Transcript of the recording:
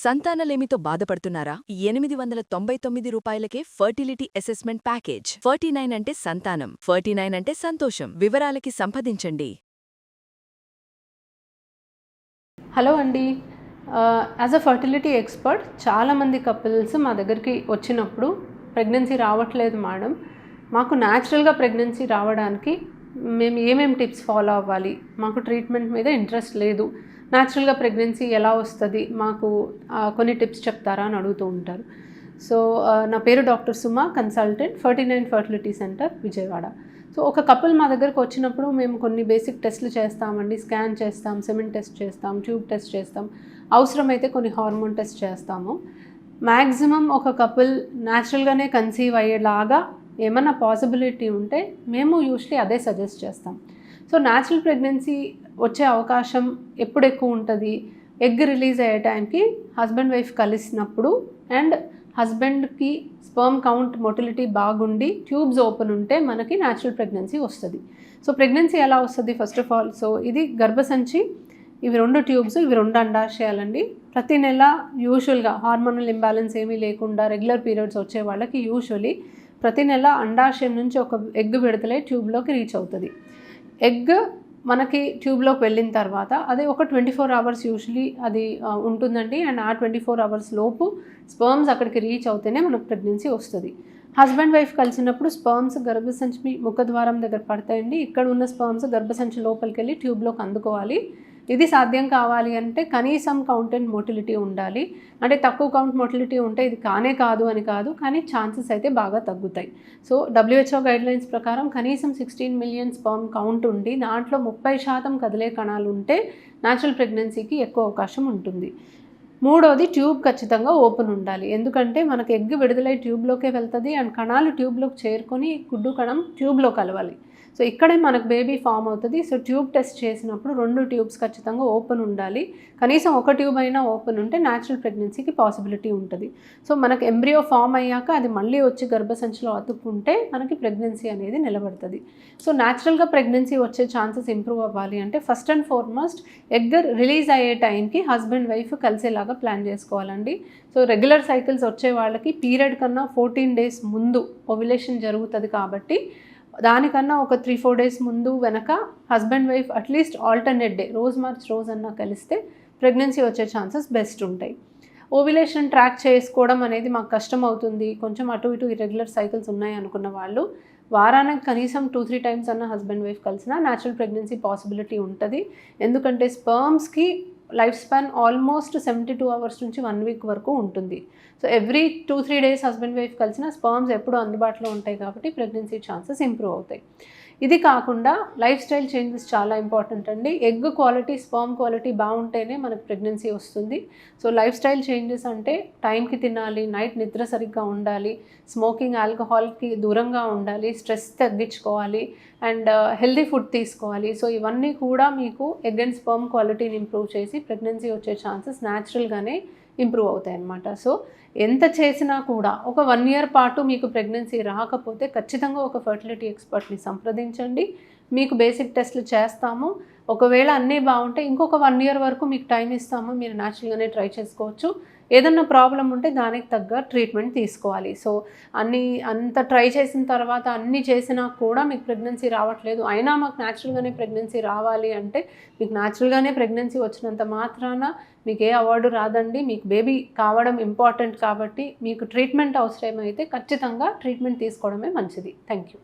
సంతానలేమితో బాధపడుతున్నారా? 899 రూపాయలకే fertility assessment package. 49 అంటే సంతానం, 49 అంటే సంతోషం. వివరాలకి సంప్రదించండి. హలో అండి, యాజ్ అ ఫర్టిలిటీ ఎక్స్పర్ట్ చాలామంది కపుల్స్ మా దగ్గరికి వచ్చినప్పుడు ప్రెగ్నెన్సీ రావట్లేదు మేడం, మాకు న్యాచురల్గా ప్రెగ్నెన్సీ రావడానికి మేము ఏమేమి టిప్స్ ఫాలో అవ్వాలి, మాకు ట్రీట్మెంట్ మీద ఇంట్రెస్ట్ లేదు, న్యాచురల్గా ప్రెగ్నెన్సీ ఎలా వస్తుంది, మాకు కొన్ని టిప్స్ చెప్తారా అని అడుగుతూ ఉంటారు. సో నా పేరు doctor Suma, consultant, 49 fertility centre, Vijayawada. So ఒక కపుల్ మా దగ్గరకు వచ్చినప్పుడు మేము కొన్ని బేసిక్ టెస్ట్లు చేస్తామండి. స్కాన్ చేస్తాం, సెమెన్ టెస్ట్ చేస్తాం, ట్యూబ్ టెస్ట్ చేస్తాం, అవసరమైతే కొన్ని హార్మోన్ టెస్ట్ చేస్తాము. మ్యాక్సిమం ఒక కపుల్ న్యాచురల్గానే కన్సీవ్ అయ్యేలాగా ఏమన్నా పాసిబిలిటీ ఉంటే మేము యూజువలీ అదే సజెస్ట్ చేస్తాం. సో న్యాచురల్ ప్రెగ్నెన్సీ వచ్చే అవకాశం ఎప్పుడు ఎక్కువ ఉంటుంది? ఎగ్ రిలీజ్ అయ్యే టైంకి హస్బెండ్ వైఫ్ కలిసినప్పుడు అండ్ హస్బెండ్కి స్పర్మ్ కౌంట్ మొటిలిటీ బాగుండి ట్యూబ్స్ ఓపెన్ ఉంటే మనకి న్యాచురల్ ప్రెగ్నెన్సీ వస్తుంది. సో ప్రెగ్నెన్సీ ఎలా వస్తుంది? ఫస్ట్ ఆఫ్ ఆల్, సో ఇది గర్భసంచి, ఇవి 2 ట్యూబ్స్, ఇవి 2 అండాశయాలండి. ప్రతి నెల యూజువల్గా హార్మోనల్ ఇంబ్యాలెన్స్ ఏమీ లేకుండా రెగ్యులర్ పీరియడ్స్ వచ్చే వాళ్ళకి యూజువలీ ప్రతి నెల అండాశయం నుంచి ఒక ఎగ్ విడుదలై ట్యూబ్లోకి రీచ్ అవుతుంది. ఎగ్ మనకి ట్యూబ్లోకి వెళ్ళిన తర్వాత అది ఒక 24 అవర్స్ యూజువలీ అది ఉంటుందండి. అండ్ ఆ 24 అవర్స్ లోపు స్పర్మ్స్ అక్కడికి రీచ్ అవుతేనే మనకు ప్రెగ్నెన్సీ వస్తుంది. హస్బెండ్ వైఫ్ కలిసినప్పుడు స్పర్మ్స్ గర్భసంచి ముఖద్వారం దగ్గర పడతాయండి. ఇక్కడ ఉన్న స్పర్మ్స్ గర్భసంచి లోపలికి వెళ్ళి ట్యూబ్లోకి అందుకోవాలి. ఇది సాధ్యం కావాలి అంటే కనీసం కౌంట్ అండ్ మొటిలిటీ ఉండాలి. అంటే తక్కువ కౌంట్ మొటిలిటీ ఉంటే ఇది కానే కాదు అని కాదు, కానీ ఛాన్సెస్ అయితే బాగా తగ్గుతాయి. సో WHO గైడ్లైన్స్ ప్రకారం కనీసం 16 మిలియన్ స్పర్మ్ కౌంట్ ఉండి దాంట్లో 30% కదిలే కణాలు ఉంటే న్యాచురల్ ప్రెగ్నెన్సీకి ఎక్కువ అవకాశం ఉంటుంది. మూడోది, ట్యూబ్ ఖచ్చితంగా ఓపెన్ ఉండాలి. ఎందుకంటే మనకు ఎగ్ విడుదలై ట్యూబ్లోకే వెళ్తుంది అండ్ కణాలు ట్యూబ్లోకి చేరుకొని గుడ్డు కణం ట్యూబ్లో కలవాలి. సో ఇక్కడే మనకు బేబీ ఫామ్ అవుతుంది. సో ట్యూబ్ టెస్ట్ చేసినప్పుడు 2 ట్యూబ్స్ ఖచ్చితంగా ఓపెన్ ఉండాలి. కనీసం ఒక ట్యూబ్ అయినా ఓపెన్ ఉంటే న్యాచురల్ ప్రెగ్నెన్సీకి పాసిబిలిటీ ఉంటుంది. సో మనకు ఎంబ్రియో ఫామ్ అయ్యాక అది మళ్ళీ వచ్చి గర్భసంచిలో అతుక్కుంటే మనకి ప్రెగ్నెన్సీ అనేది నిలబడుతుంది. సో న్యాచురల్గా ప్రెగ్నెన్సీ వచ్చే ఛాన్సెస్ ఇంప్రూవ్ అవ్వాలి అంటే first and foremost egg release అయ్యే టైంకి హస్బెండ్ వైఫ్ కలిసేలాగా ప్లాన్ చేసుకోవాలండి. సో రెగ్యులర్ సైకిల్స్ వచ్చే వాళ్ళకి పీరియడ్ కన్నా 14 డేస్ ముందు ఓవ్యులేషన్ జరుగుతుంది కాబట్టి దానికన్నా ఒక 3-4 డేస్ ముందు వెనక husband wife at least alternate day, రోజు మార్చి రోజు అన్నా కలిస్తే ప్రెగ్నెన్సీ వచ్చే ఛాన్సెస్ బెస్ట్ ఉంటాయి. ఓవ్యులేషన్ ట్రాక్ చేసుకోవడం అనేది మాకు కష్టం అవుతుంది, కొంచెం అటు ఇటు ఇర్రెగ్యులర్ సైకిల్స్ ఉన్నాయి అనుకున్న వాళ్ళు వారానికి కనీసం 2-3 టైమ్స్ అన్న హస్బెండ్ వైఫ్ కలిసినా న్యాచురల్ ప్రెగ్నెన్సీ పాసిబిలిటీ ఉంటుంది. ఎందుకంటే స్పర్మ్స్కి లైఫ్ స్పాన్ ఆల్మోస్ట్ 72 అవర్స్ నుంచి 1 వీక్ వరకు ఉంటుంది. So every 2-3 days husband wife కలిసిన స్పర్మ్స్ ఎప్పుడు అందుబాటులో ఉంటాయి కాబట్టి ప్రెగ్నెన్సీ ఛాన్సెస్ ఇంప్రూవ్ అవుతాయి. ఇది కాకుండా లైఫ్ స్టైల్ చేంజెస్ చాలా ఇంపార్టెంట్ అండి. ఎగ్ క్వాలిటీ, స్పర్మ్ క్వాలిటీ బాగుంటేనే మనకు ప్రెగ్నెన్సీ వస్తుంది. సో లైఫ్ స్టైల్ చేంజెస్ అంటే టైంకి తినాలి, నైట్ నిద్ర సరిగ్గా ఉండాలి, స్మోకింగ్, ఆల్కహాల్కి దూరంగా ఉండాలి, స్ట్రెస్ తగ్గించుకోవాలి అండ్ హెల్దీ ఫుడ్ తీసుకోవాలి. సో ఇవన్నీ కూడా మీకు ఎగ్ అండ్ స్పర్మ్ క్వాలిటీని ఇంప్రూవ్ చేసి ప్రెగ్నెన్సీ వచ్చే ఛాన్సెస్ న్యాచురల్గానే ఇంప్రూవ్ అవుతాయి అన్నమాట. సో ఎంత చేసినా కూడా ఒక 1 ఇయర్ పాటు మీకు ప్రెగ్నెన్సీ రాకపోతే ఖచ్చితంగా ఒక ఫర్టిలిటీ ఎక్స్పర్ట్ని సంప్రదించండి. మీకు బేసిక్ టెస్ట్లు చేస్తాము. ఒకవేళ అన్నీ బాగుంటే ఇంకొక 1 ఇయర్ వరకు మీకు టైం ఇస్తాము, మీరు న్యాచురల్గానే ట్రై చేసుకోవచ్చు. ఏదన్నా ప్రాబ్లం ఉంటే దానికి తగ్గ ట్రీట్మెంట్ తీసుకోవాలి. సో అంత ట్రై చేసిన తర్వాత అన్నీ చేసినా కూడా మీకు ప్రెగ్నెన్సీ రావట్లేదు, అయినా మాకు న్యాచురల్గానే ప్రెగ్నెన్సీ రావాలి అంటే మీకు న్యాచురల్గానే ప్రెగ్నెన్సీ వచ్చినంత మాత్రాన మీకు ఏ అవార్డు రాదండి. మీకు బేబీ కావడం ఇంపార్టెంట్ కాబట్టి మీకు ట్రీట్మెంట్ అవసరమైతే ఖచ్చితంగా ట్రీట్మెంట్ తీసుకోవడమే మంచిది. Thank you.